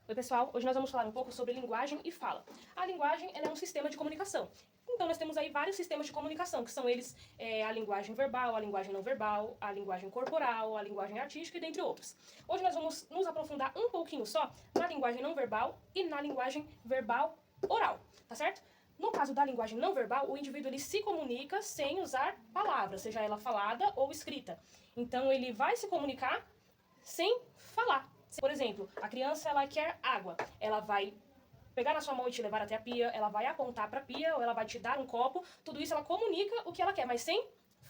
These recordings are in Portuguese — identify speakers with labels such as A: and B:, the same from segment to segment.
A: Oi pessoal, hoje nós vamos falar um pouco sobre linguagem e fala. A linguagem ela é um sistema de comunicação. Então nós temos aí vários sistemas de comunicação, que são eles a linguagem verbal, a linguagem não verbal, a linguagem corporal, a linguagem artística e dentre outros. Hoje nós vamos nos aprofundar um pouquinho só na linguagem não verbal e na linguagem verbal oral, tá certo? No caso da linguagem não verbal, o indivíduo ele se comunica sem usar palavras, seja ela falada ou escrita. Então ele vai se comunicar sem falar. Por exemplo, a criança ela quer água, ela vai pegar na sua mão e te levar até a pia, ela vai apontar para a pia ou ela vai te dar um copo, tudo isso ela comunica o que ela quer, mas sem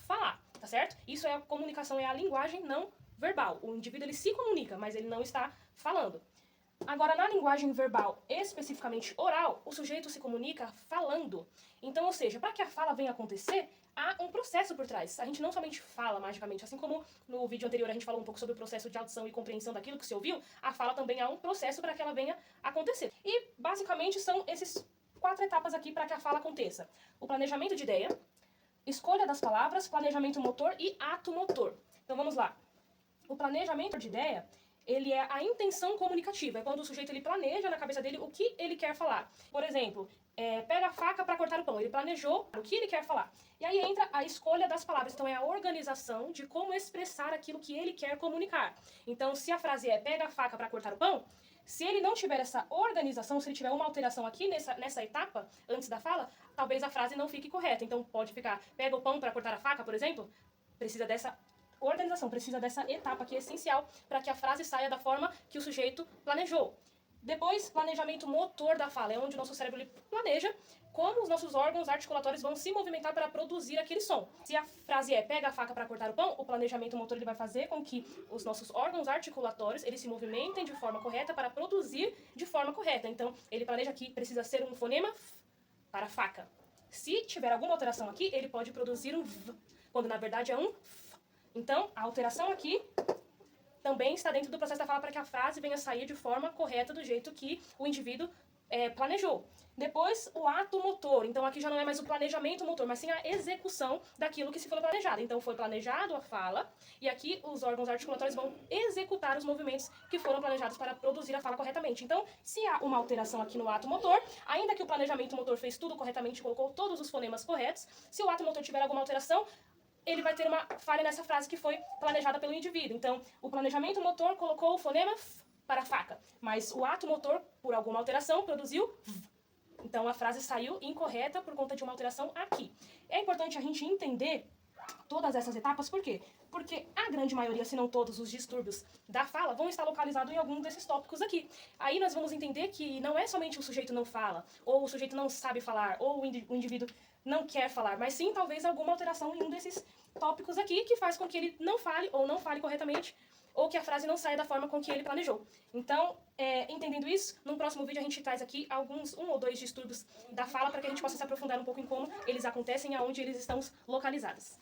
A: falar, tá certo? Isso é a comunicação, é a linguagem não verbal. O indivíduo ele se comunica, mas ele não está falando. Agora, na linguagem verbal, especificamente oral, o sujeito se comunica falando. Então, ou seja, para que a fala venha acontecer, há um processo por trás. A gente não somente fala magicamente, assim como no vídeo anterior a gente falou um pouco sobre o processo de audição e compreensão daquilo que você ouviu, a fala também há um processo para que ela venha acontecer. E, basicamente, são esses 4 etapas aqui para que a fala aconteça. O planejamento de ideia, escolha das palavras, planejamento motor e ato motor. Então, vamos lá. O planejamento de ideia, ele é a intenção comunicativa, é quando o sujeito ele planeja na cabeça dele o que ele quer falar. Por exemplo, pega a faca para cortar o pão, ele planejou o que ele quer falar. E aí entra a escolha das palavras, então é a organização de como expressar aquilo que ele quer comunicar. Então, se a frase é pega a faca para cortar o pão, se ele não tiver essa organização, se ele tiver uma alteração aqui nessa etapa, antes da fala, talvez a frase não fique correta. Então pode ficar pega o pão para cortar a faca, por exemplo, precisa dessa organização, precisa dessa etapa aqui essencial para que a frase saia da forma que o sujeito planejou. Depois, planejamento motor da fala, é onde o nosso cérebro ele planeja como os nossos órgãos articulatórios vão se movimentar para produzir aquele som. Se a frase é pega a faca para cortar o pão, o planejamento motor ele vai fazer com que os nossos órgãos articulatórios eles se movimentem de forma correta para produzir de forma correta. Então, ele planeja que precisa ser um fonema f para faca. Se tiver alguma alteração aqui, ele pode produzir um v, quando na verdade é um f. Então, a alteração aqui também está dentro do processo da fala para que a frase venha sair de forma correta do jeito que o indivíduo planejou. Depois, o ato motor. Então, aqui já não é mais o planejamento motor, mas sim a execução daquilo que se foi planejado. Então, foi planejado a fala e aqui os órgãos articulatórios vão executar os movimentos que foram planejados para produzir a fala corretamente. Então, se há uma alteração aqui no ato motor, ainda que o planejamento motor fez tudo corretamente, colocou todos os fonemas corretos, se o ato motor tiver alguma alteração, ele vai ter uma falha nessa frase que foi planejada pelo indivíduo. Então, o planejamento motor colocou o fonema f para faca, mas o ato motor, por alguma alteração, produziu v. Então, a frase saiu incorreta por conta de uma alteração aqui. É importante a gente entender todas essas etapas, por quê? Porque a grande maioria, se não todos os distúrbios da fala, vão estar localizados em algum desses tópicos aqui. Aí nós vamos entender que não é somente o sujeito não fala, ou o sujeito não sabe falar, ou o indivíduo não quer falar, mas sim talvez alguma alteração em um desses tópicos aqui que faz com que ele não fale ou não fale corretamente, ou que a frase não saia da forma com que ele planejou. Então, entendendo isso, no próximo vídeo a gente traz aqui um ou dois distúrbios da fala para que a gente possa se aprofundar um pouco em como eles acontecem e aonde eles estão localizados.